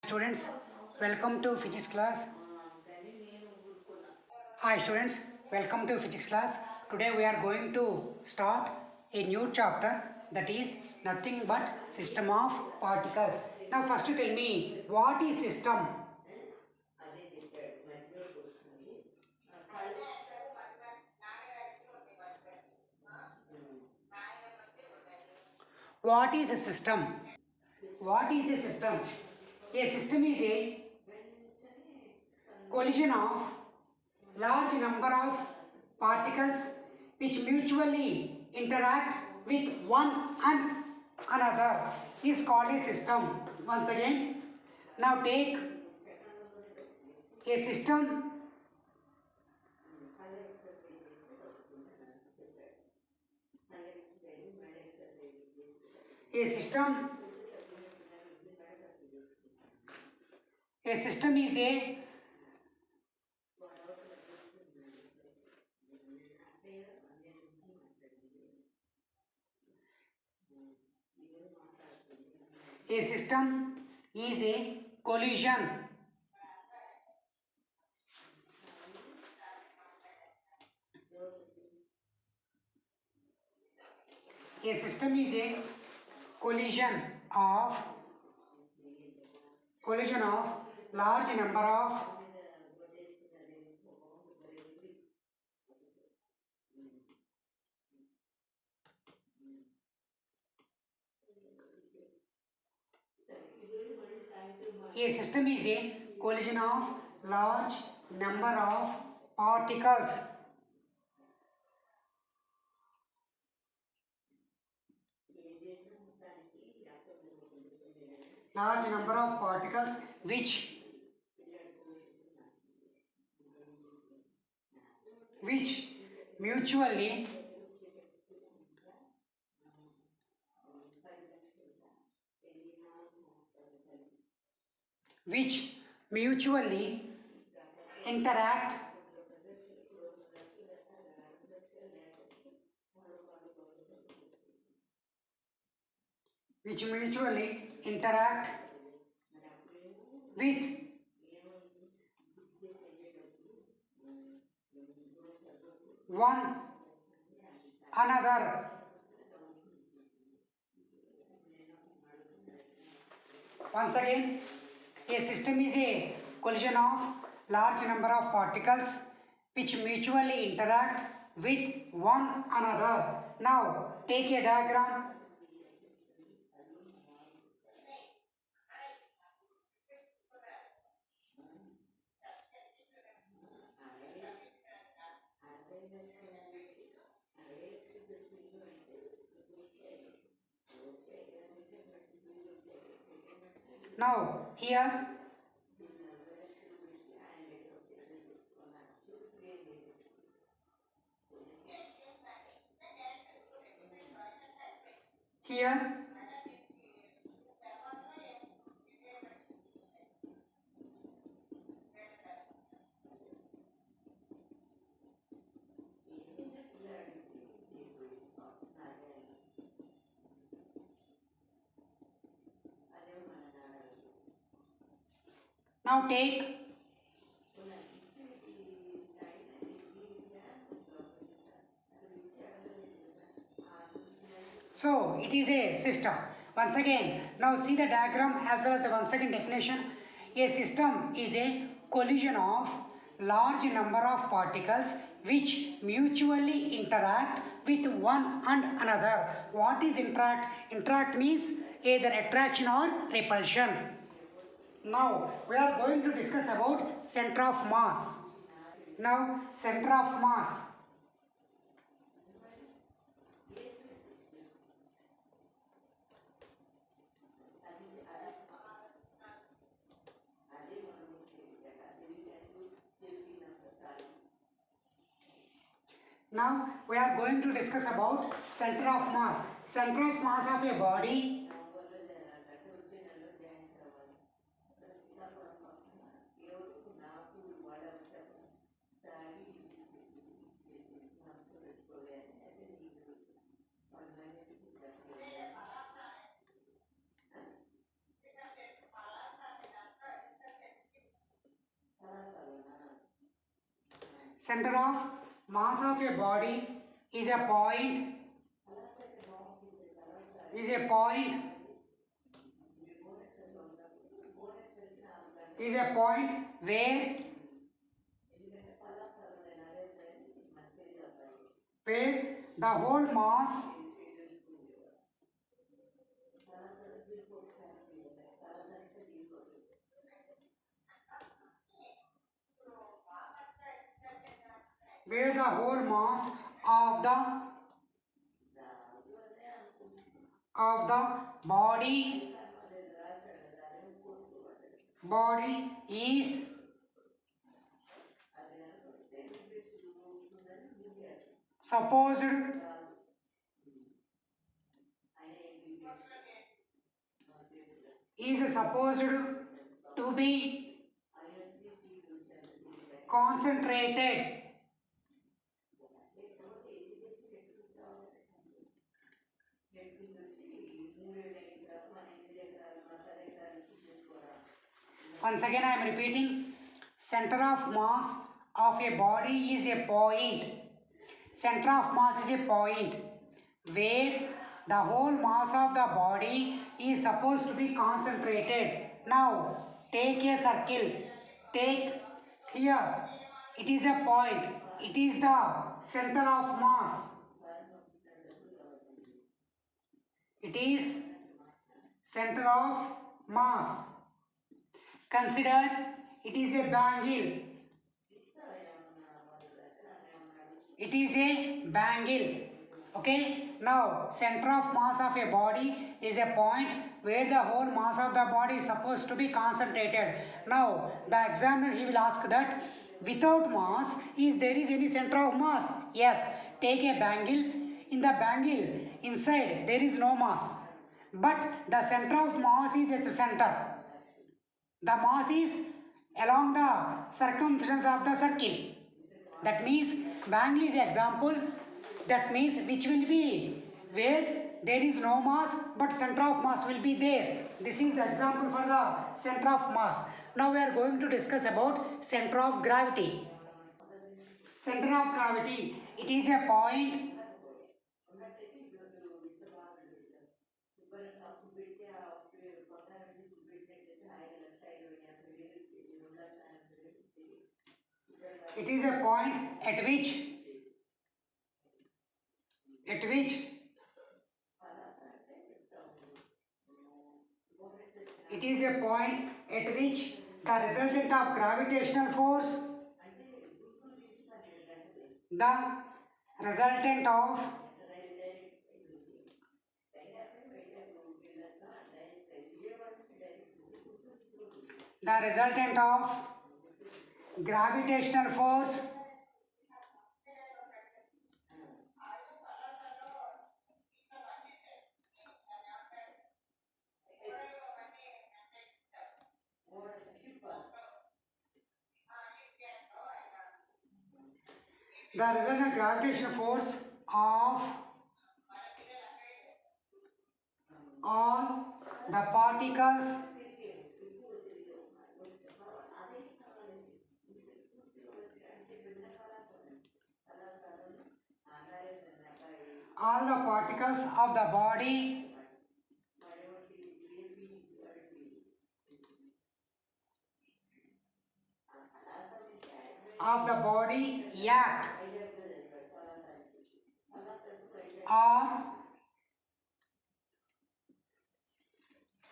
Students, welcome to physics class. Hi students, welcome to physics class. Today we are going to start a new chapter, that is nothing but system of particles. Now first tell me, what is system? What is a system? What is a system? A system is a collision of large number of particles which mutually interact with one and another is called a system. Once again, now take a system. A system. A system is a system is a collision. A system is a collision of large number of A system is a collision of large number of particles. Large number of particles which mutually interact with one another. Once again, a system is a collision of large number of particles which mutually interact with one another. Now take a diagram. Now here now take so it is a system. Once again, now see the diagram as well as the one second definition. A system is a collision of large number of particles which mutually interact with one and another. What is interact? Interact means either attraction or repulsion. Now we are going to discuss about center of mass. Now center of mass. Now we are going to discuss about center of mass. Center of mass of a body center of mass of a body is a point is a point is a point where the whole mass where the whole mass of the body is supposed to be concentrated. Once again I am repeating, center of mass of a body is a point. Center of mass is a point where the whole mass of the body is supposed to be concentrated. Now take a circle. Take here. It is a point. It is the center of mass. It is center of mass. Consider it is a bangle. It is a bangle. Okay. Now center of mass of a body is a point where the whole mass of the body is supposed to be concentrated. Now the examiner he will ask that without mass there is any center of mass? Yes. Take a bangle. In the bangle inside there is no mass, but the center of mass is at the center. The mass is along the circumference of the circle. That means bangle is an example. That means which will be where there is no mass but center of mass will be there. This is the example for the center of mass. Now we are going to discuss about center of gravity. Center of gravity, it is a point it is a point at which it is a point at which the resultant of gravitational force the resultant of gravitational force of all the particles of the body act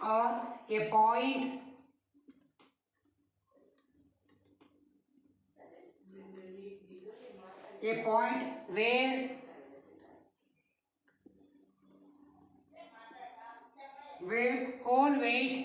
or a point where whole weight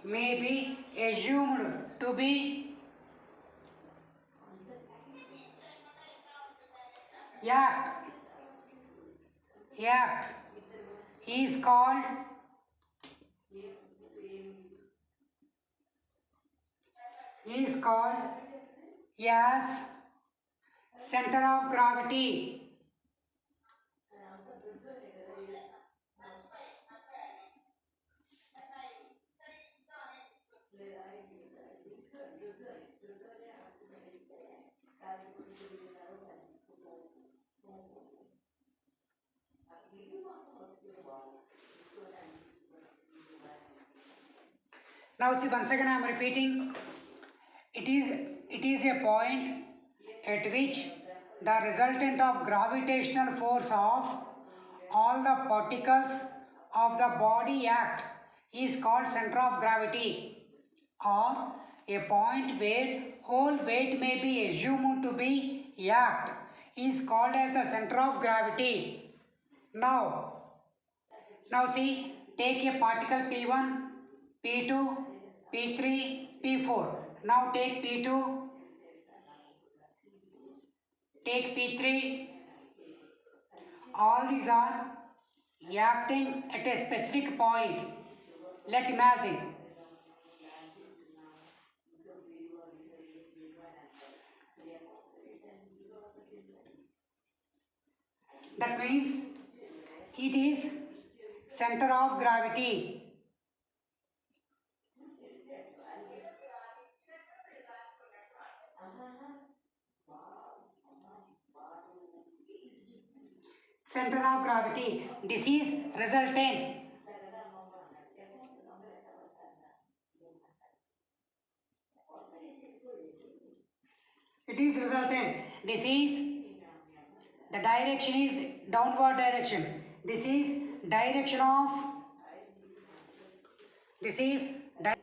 may be assumed to be act is called as center of gravity. Now see, once again I am repeating, it is a point at which the resultant of gravitational force of all the particles of the body act is called center of gravity, or a point where whole weight may be assumed to be act is called as the center of gravity. Now see, take a particle P1, P2, P3, P4. Now take P2, take P3. All these are acting at a specific point. Let's imagine. That means it is center of gravity. Center of gravity. This is resultant. It is resultant. This is the direction is downward direction. This is direction of this is di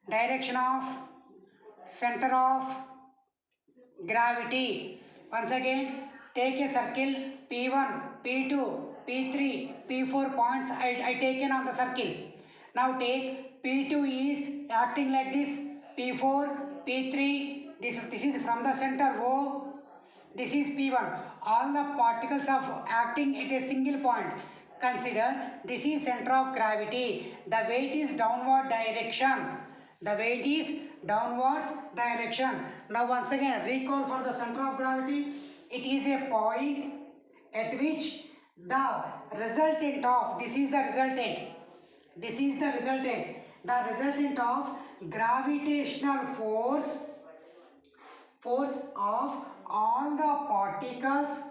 direction of center of gravity. Once again, take a circle P1, P2, P3, P4 points I taken on the circle. Now take P2 is acting like this, P4, P3, this is from the center O, this is P1. All the particles of acting at a single point. Consider this is center of gravity. The weight is downward direction. The weight is downwards direction. Now once again recall for the center of gravity. It is a point at which the resultant of this is the resultant. This is the resultant. The resultant of gravitational force of all the particles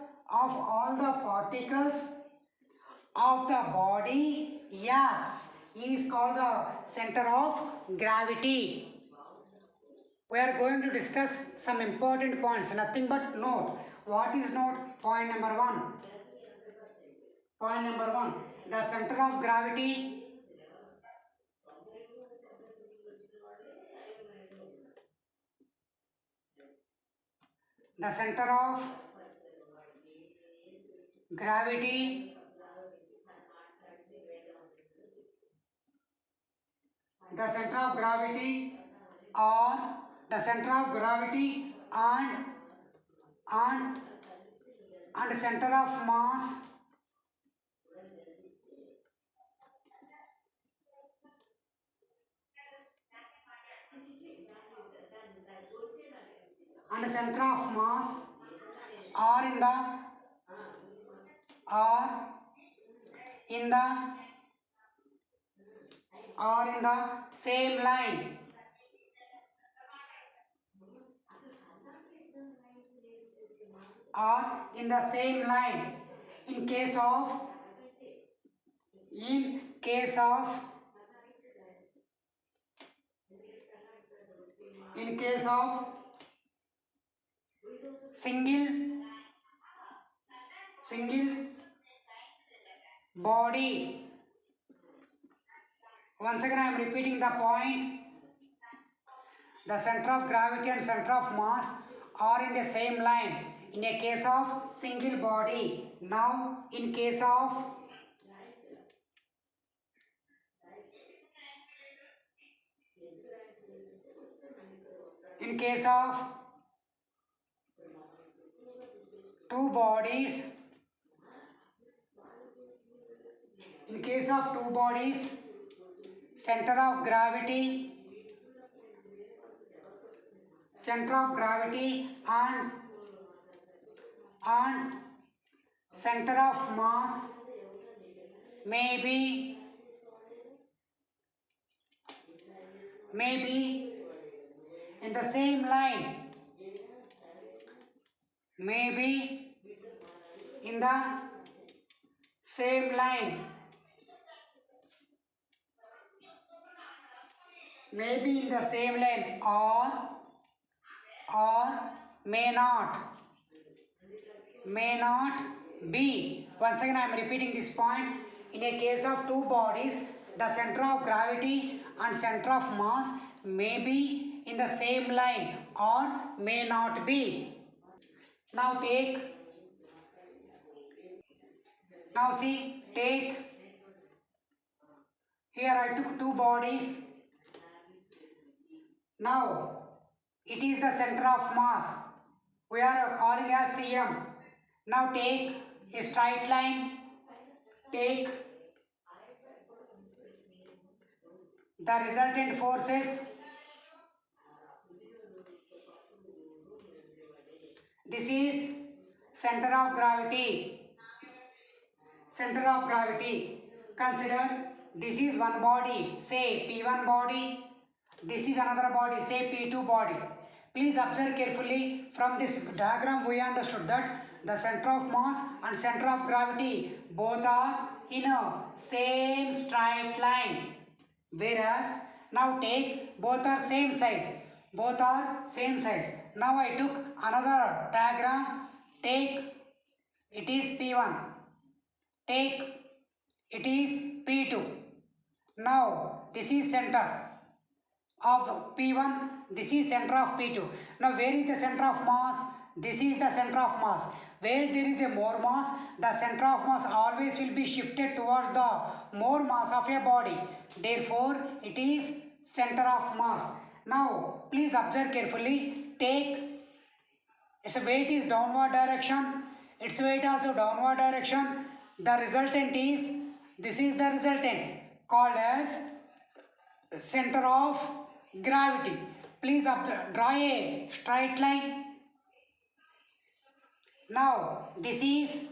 of the body acts is called the center of gravity. We are going to discuss some important points, nothing but note. What is note? Point number 1. Point number 1. The center of gravity the center of gravity the center of gravity or the center of gravity and center of mass and center of mass are in the same line. Are in the same line. In case of single body. Once again I am repeating the point. The center of gravity and center of mass are in the same line in a case of single body. Now in case of two bodies, in case of two bodies, center of gravity and center of mass may be in the same line, maybe in the same line, maybe in the same line, or may not be. Once again I am repeating this point. In a case of two bodies, the center of gravity and center of mass may be in the same line or may not be. Now take here I took two bodies. Now it is the center of mass, we are calling as CM. Now take a straight line, take the resultant forces. This is center of gravity. Consider this is one body, say P1 body. This is another body, say P2 body. Please observe carefully. From this diagram we understood that the center of mass and center of gravity both are in a same straight line. Whereas now take both are same size. Now I took another diagram. Take it is P1. Take it is P2. Now this is center of P1, this is center of P2. Now where is the center of mass? This is the center of mass. Where there is a more mass, the center of mass always will be shifted towards the more mass of a body. Therefore, it is center of mass. Now, please observe carefully. Take its weight is downward direction. Its weight also downward direction. The resultant is, this is the resultant called as center of gravity. Please observe, draw a straight line. Now this is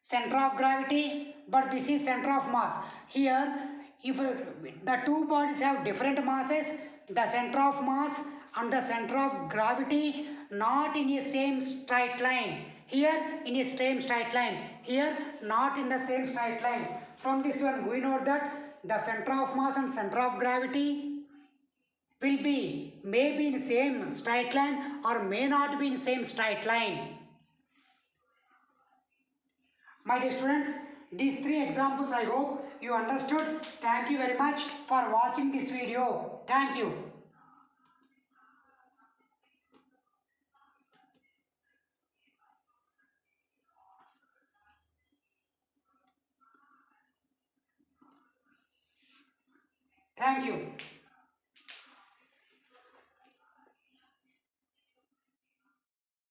center of gravity, but this is center of mass. Here, if the two bodies have different masses, the center of mass and the center of gravity not in a same straight line. Here in a same straight line. Here not in the same straight line. From this one we know that the center of mass and center of gravity will be maybe in same straight line or may not be in same straight line. My dear students, these three examples I hope you understood. Thank you very much for watching this video. Thank you. Thank you.